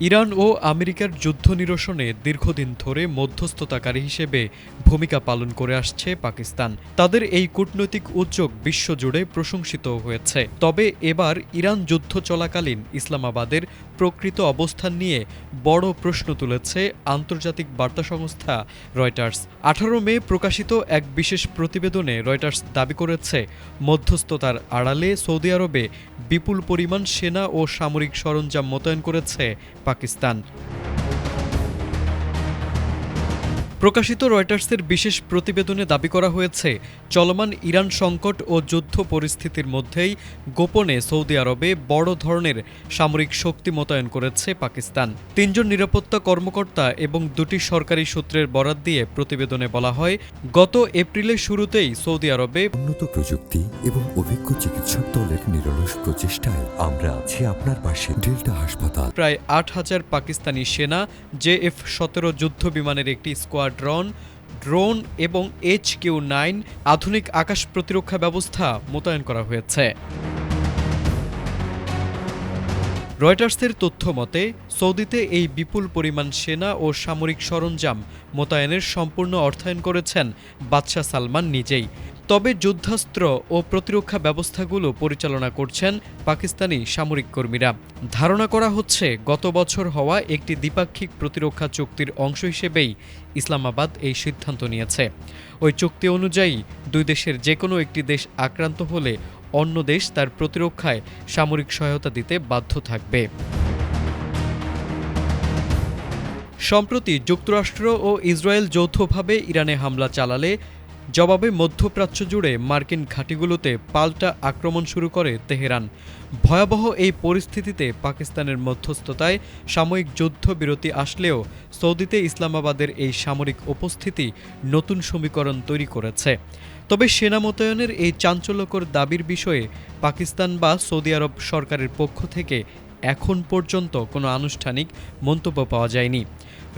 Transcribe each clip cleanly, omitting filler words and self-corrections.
Iran ও আমেরিকার যুদ্ধ নিরসনে দীর্ঘদিন ধরে মধ্যস্থতাকারী হিসেবে ভূমিকা পালন করে আসছে পাকিস্তান। তাদের এই কূটনৈতিক উদ্যোগ বিশ্বজুড়ে প্রশংসিত হয়েছে। তবে এবার ইরান যুদ্ধ চলাকালীন ইসলামাবাদের প্রকৃত অবস্থান নিয়ে বড় প্রশ্ন তুলেছে আন্তর্জাতিক বার্তা সংস্থা রয়টার্স। 18 মে প্রকাশিত এক বিশেষ প্রতিবেদনে রয়টার্স দাবি করেছে, মধ্যস্থতার আড়ালে সৌদি আরবে বিপুল পরিমাণ সেনা ও সামরিক সরঞ্জাম মোতায়েন করেছে পাকিস্তান। প্রকাশিত রয়টার্সের বিশেষ প্রতিবেদনে দাবি করা হয়েছে, চলমান ইরান সংকট ও যুদ্ধ পরিস্থিতির মধ্যেই গোপনে সৌদি আরবে বড় ধরনের সামরিক শক্তি মোতায়েন করেছে পাকিস্তান। 3 জন নিরাপত্তা কর্মকর্তা এবং 2টি সরকারি সূত্রের বরাত দিয়ে প্রতিবেদনে বলা হয়, গত এপ্রিলের শুরুতেই সৌদি আরবে উন্নত প্রযুক্তি এবং অভিজ্ঞ চিকিৎসক দলের নিরলস প্রচেষ্টায় আমরা আছি আপনার পাশে। ডেল্টা হাসপাতাল। প্রায় 8,000 পাকিস্তানি সেনা, JF-17 যুদ্ধ বিমানের একটি স্কোয়াড্রন, ড্রোন এবং HQ-9 আধুনিক আকাশ প্রতিরক্ষা ব্যবস্থা মোতায়েন করা হয়েছে। রয়টার্সের তথ্য মতে, সৌদিতে এই বিপুল পরিমাণ সেনা ও সামরিক সরঞ্জাম মোতায়েনের সম্পূর্ণ অর্থায়ন করেছেন বাদশাহ সালমান নিজেই। তবে যুদ্ধাস্ত্র ও প্রতিরক্ষা ব্যবস্থাগুলো পরিচালনা করছেন পাকিস্তানি সামরিক কর্মীরা। ধারণা করা হচ্ছে, গত বছর হওয়া একটি দ্বিপাক্ষিক প্রতিরক্ষা চুক্তির অংশ হিসেবেই ইসলামাবাদ এই সিদ্ধান্ত নিয়েছে। ওই চুক্তি অনুযায়ী দুই দেশের যে কোনো একটি দেশ আক্রান্ত হলে অন্য দেশ তার প্রতিরক্ষায় সামরিক সহায়তা দিতে বাধ্য থাকবে। সম্প্রতি যুক্তরাষ্ট্র ও ইসরায়েল যৌথভাবে ইরানে হামলা চালালে জবাবে মধ্যপ্রাচ্য জুড়ে মার্কিন ঘাঁটিগুলোতে পাল্টা আক্রমণ শুরু করে তেহরান। ভয়াবহ এই পরিস্থিতিতে পাকিস্তানের মধ্যস্থতায় সাময়িক যুদ্ধবিরতি আসলেও সৌদিতে ইসলামাবাদের এই সামরিক উপস্থিতি নতুন সমীকরণ তৈরি করেছে। তবে সেনা মোতায়েনের এই চাঞ্চল্যকর দাবির বিষয়ে পাকিস্তান বা সৌদি আরব সরকারের পক্ষ থেকে এখন পর্যন্ত কোনো আনুষ্ঠানিক মন্তব্য পাওয়া যায়নি।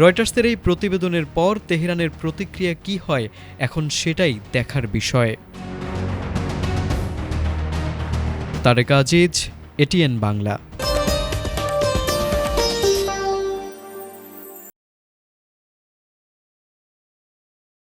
রয়টার্সের এই প্রতিবেদনের পর তেহরানের প্রতিক্রিয়া কী হয়, এখন সেটাই দেখার বিষয়। তারেক আজিজ, ATN বাংলা।